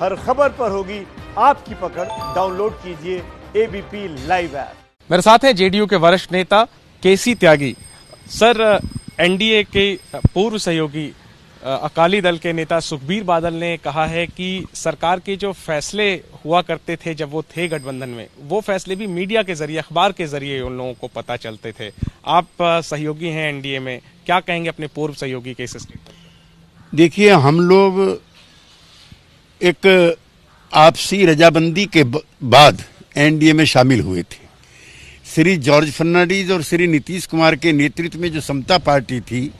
हर खबर पर होगी आपकी पकड़। डाउनलोड कीजिए एबीपी लाइव ऐप। मेरे साथ है जेडीयू के वरिष्ठ नेता केसी त्यागी। सर, एनडीए के पूर्व सहयोगी अकाली दल के नेता सुखबीर बादल ने कहा है कि सरकार के जो फैसले हुआ करते थे जब वो थे गठबंधन में, वो फैसले भी मीडिया के जरिए, अखबार के जरिए उन लोगों को पता चलते थे। आप सहयोगी हैं एनडीए में, क्या कहेंगे अपने पूर्व सहयोगी के इस स्टेटमेंट? देखिए, हम लोग एक आपसी रजाबंदी के बाद एनडीए में शामिल हुए थे। श्री जॉर्ज फर्नांडीज और श्री नीतीश कुमार के नेतृत्व में जो समता पार्टी थी,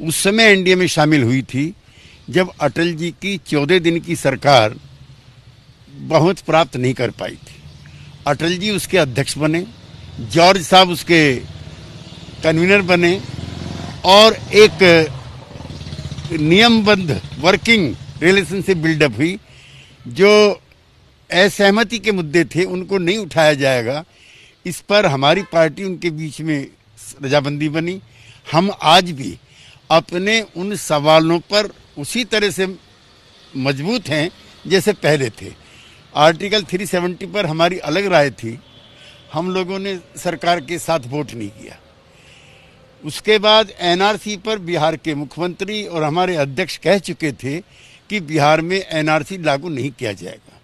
उस समय एनडीए में शामिल हुई थी जब अटल जी की 14 दिन की सरकार बहुत प्राप्त नहीं कर पाई थी। अटल जी उसके अध्यक्ष बने, जॉर्ज साहब उसके कन्वीनर बने और एक नियमबद्ध वर्किंग रिलेशनशिप बिल्डअप हुई। जो असहमति के मुद्दे थे उनको नहीं उठाया जाएगा, इस पर हमारी पार्टी उनके बीच में रजाबंदी बनी। हम आज भी अपने उन सवालों पर उसी तरह से मजबूत हैं जैसे पहले थे। आर्टिकल 370 पर हमारी अलग राय थी, हम लोगों ने सरकार के साथ वोट नहीं किया। उसके बाद एनआरसी पर बिहार के मुख्यमंत्री और हमारे अध्यक्ष कह चुके थे कि बिहार में एनआरसी लागू नहीं किया जाएगा।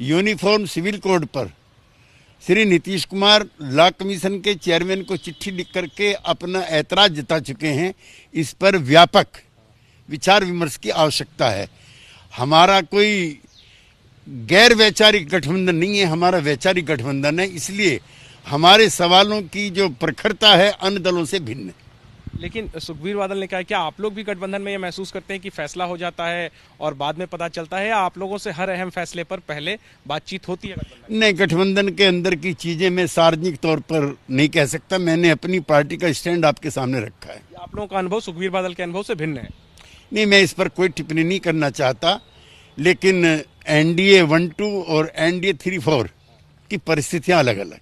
यूनिफॉर्म सिविल कोड पर श्री नीतीश कुमार लॉ कमीशन के चेयरमैन को चिट्ठी लिख करके अपना ऐतराज जता चुके हैं। इस पर व्यापक विचार विमर्श की आवश्यकता है। हमारा कोई गैर वैचारिक गठबंधन नहीं है, हमारा वैचारिक गठबंधन है। इसलिए हमारे सवालों की जो प्रखरता है अन्य दलों से भिन्न है। लेकिन सुखबीर बादल ने कहा, क्या आप लोग भी गठबंधन में ये महसूस करते हैं कि फैसला हो जाता है और बाद में पता चलता है, या आप लोगों से हर अहम फैसले पर पहले बातचीत होती है? नहीं, गठबंधन के अंदर की चीजें मैं सार्वजनिक तौर पर नहीं कह सकता। मैंने अपनी पार्टी का स्टैंड आपके सामने रखा है। आप लोगों का अनुभव सुखबीर बादल के अनुभव से भिन्न है? नहीं, मैं इस पर कोई टिप्पणी नहीं करना चाहता, लेकिन एनडीए 1-2 और एनडीए 3-4 की परिस्थितियां अलग अलग।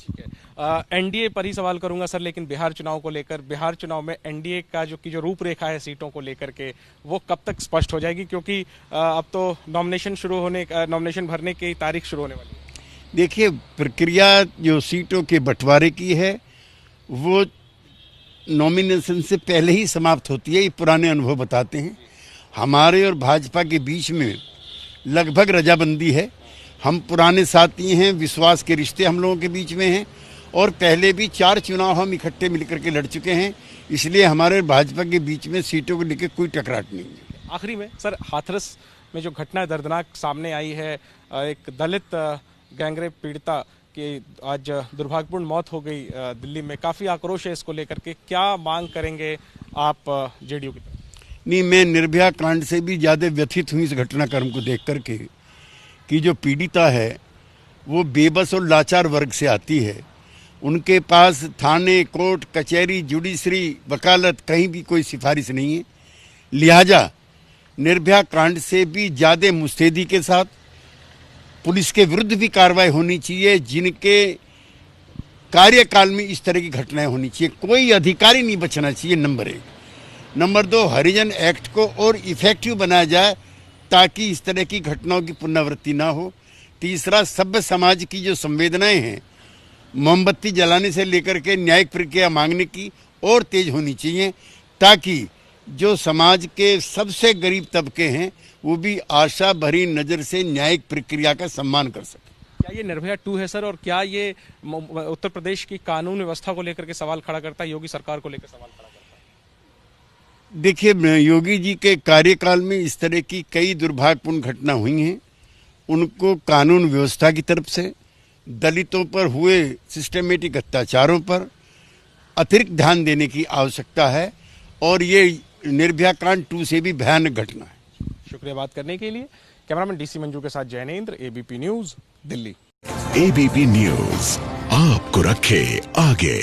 ठीक है, एनडीए पर ही सवाल करूंगा सर, लेकिन बिहार चुनाव को लेकर, बिहार चुनाव में एनडीए का जो रूपरेखा है सीटों को लेकर के, वो कब तक स्पष्ट हो जाएगी? क्योंकि अब तो नॉमिनेशन भरने की तारीख शुरू होने वाली है। देखिए, प्रक्रिया जो सीटों के बंटवारे की है वो नॉमिनेशन से पहले ही समाप्त होती है। ये पुराने अनुभव बताते हैं। हमारे और भाजपा के बीच में लगभग रजाबंदी है। हम पुराने साथी हैं, विश्वास के रिश्ते हम लोगों के बीच में हैं और पहले भी 4 चुनाव हम इकट्ठे मिलकर के लड़ चुके हैं। इसलिए हमारे भाजपा के बीच में सीटों को लेकर कोई टकराट नहीं है। आखिरी में सर, हाथरस में जो घटना दर्दनाक सामने आई है, एक दलित गैंगरेप पीड़िता की आज दुर्भाग्यपूर्ण मौत हो गई दिल्ली में, काफी आक्रोश है इसको लेकर के, क्या मांग करेंगे आप जेडीयू की तरफ? नहीं, मैं निर्भया कांड से भी ज्यादा व्यथित हूँ इस घटनाक्रम को देख करके कि जो पीड़िता है वो बेबस और लाचार वर्ग से आती है। उनके पास थाने, कोर्ट, कचहरी, जुडिशरी, वकालत कहीं भी कोई सिफारिश नहीं है। लिहाजा निर्भया कांड से भी ज्यादा मुस्तैदी के साथ पुलिस के विरुद्ध भी कार्रवाई होनी चाहिए, जिनके कार्यकाल में इस तरह की घटनाएं होनी चाहिए। कोई अधिकारी नहीं बचना चाहिए, नंबर 1। नंबर 2, हरिजन एक्ट को और इफेक्टिव बनाया जाए ताकि इस तरह की घटनाओं की पुनरावृत्ति ना हो। तीसरा, सभ्य समाज की जो संवेदनाएं हैं, मोमबत्ती जलाने से लेकर के न्यायिक प्रक्रिया मांगने की और तेज होनी चाहिए, ताकि जो समाज के सबसे गरीब तबके हैं वो भी आशा भरी नजर से न्यायिक प्रक्रिया का सम्मान कर सके। क्या ये निर्भया 2 है सर, और क्या ये उत्तर प्रदेश की कानून व्यवस्था को लेकर के सवाल खड़ा करता है, योगी सरकार को लेकर सवाल खड़ा करता है? देखिए, योगी जी के कार्यकाल में इस तरह की कई दुर्भाग्यपूर्ण घटना हुई हैं। उनको कानून व्यवस्था की तरफ से दलितों पर हुए सिस्टमेटिक अत्याचारों पर अतिरिक्त ध्यान देने की आवश्यकता है और ये निर्भया कांड 2 से भी भयानक घटना है। शुक्रिया बात करने के लिए। कैमरामैन डीसी मंजू के साथ Jainendra, ABP news, Delhi. ABP news आपको रखे आगे।